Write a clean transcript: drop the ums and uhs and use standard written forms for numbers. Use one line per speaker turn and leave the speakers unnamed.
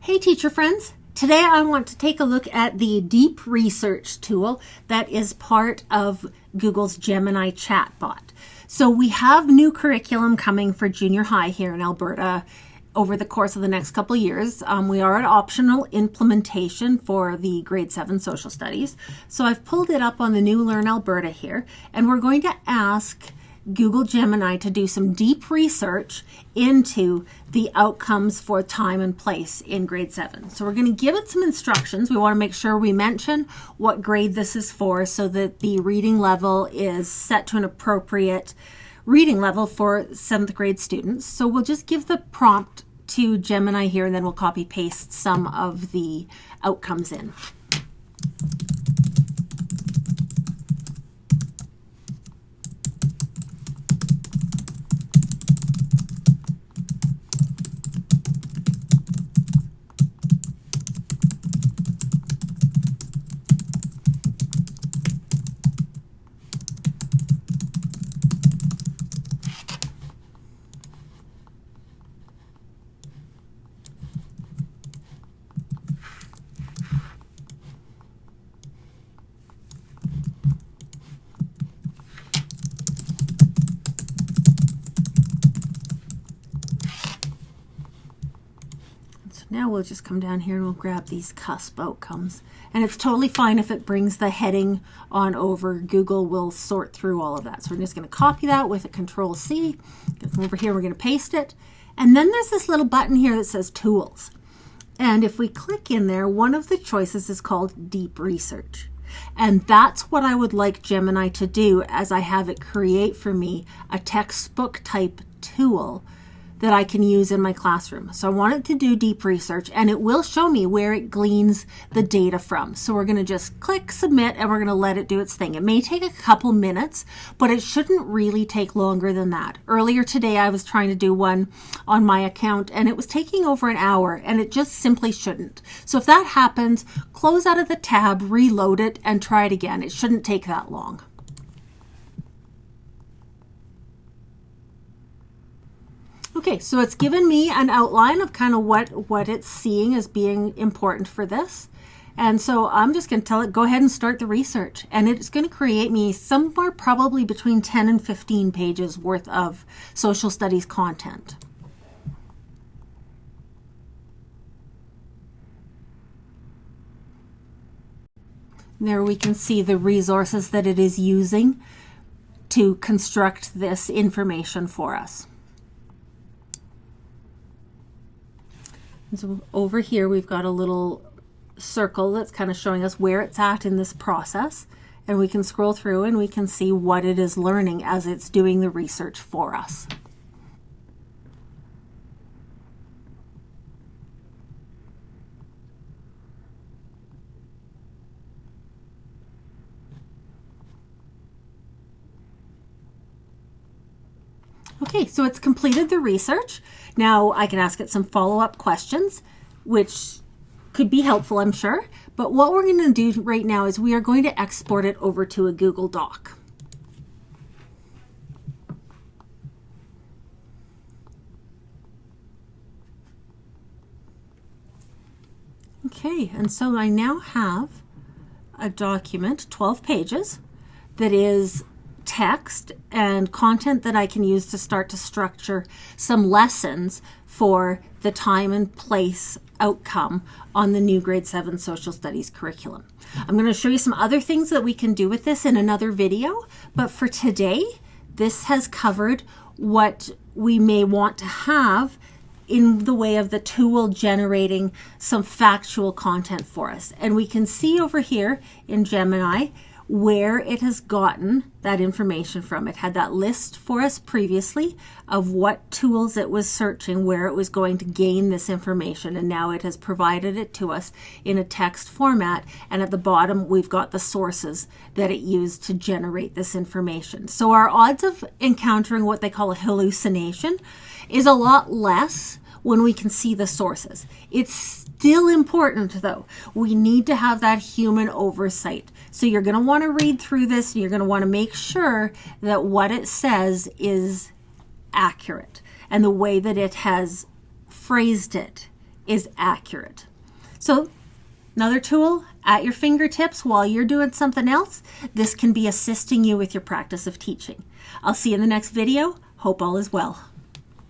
Hey teacher friends, today I want to take a look at the deep research tool that is part of Google's Gemini chatbot. So we have new curriculum coming for junior high here in Alberta over the course of the next couple of years. We are at optional implementation for the grade 7 social studies. So I've pulled it up on the new Learn Alberta here, and we're going to ask Google Gemini to do some deep research into the outcomes for time and place in grade 7. So we're going to give it some instructions. We want to make sure we mention what grade this is for so that the reading level is set to an appropriate reading level for 7th grade students. So we'll just give the prompt to Gemini here, and then we'll copy paste some of the outcomes in. Now we'll just come down here and we'll grab these cusp outcomes. And it's totally fine if it brings the heading on over. Google will sort through all of that. So we're just going to copy that with a Control-C. Come over here, we're going to paste it. And then there's this little button here that says Tools. And if we click in there, one of the choices is called Deep Research. And that's what I would like Gemini to do, as I have it create for me a textbook type tool that I can use in my classroom. So I want it to do deep research, and it will show me where it gleans the data from. So we're going to just click submit, and we're going to let it do its thing. It may take a couple minutes, but it shouldn't really take longer than that. Earlier today, I was trying to do one on my account, and it was taking over an hour, and it just simply shouldn't. So if that happens, close out of the tab, reload it, and try it again. It shouldn't take that long. Okay, so it's given me an outline of kind of what it's seeing as being important for this. And so I'm just going to tell it, go ahead and start the research. And it's going to create me somewhere probably between 10 and 15 pages worth of social studies content. There we can see the resources that it is using to construct this information for us. So over here we've got a little circle that's kind of showing us where it's at in this process, and we can scroll through and we can see what it is learning as it's doing the research for us. Okay, so it's completed the research. Now I can ask it some follow-up questions, which could be helpful, I'm sure. But what we're going to do right now is we are going to export it over to a Google Doc. Okay, and so I now have a document, 12 pages, that is text and content that I can use to start to structure some lessons for the time and place outcome on the new grade 7 social studies curriculum. I'm going to show you some other things that we can do with this in another video, but for today, this has covered what we may want to have in the way of the tool generating some factual content for us. And we can see over here in Gemini where it has gotten that information from. It had that list for us previously of what tools it was searching, where it was going to gain this information, and now it has provided it to us in a text format, and at the bottom we've got the sources that it used to generate this information. So our odds of encountering what they call a hallucination is a lot less when we can see the sources. It's still important though. We need to have that human oversight. So you're going to want to read through this, and you're going to want to make sure that what it says is accurate, and the way that it has phrased it is accurate. So another tool at your fingertips while you're doing something else. This can be assisting you with your practice of teaching. I'll see you in the next video. Hope all is well.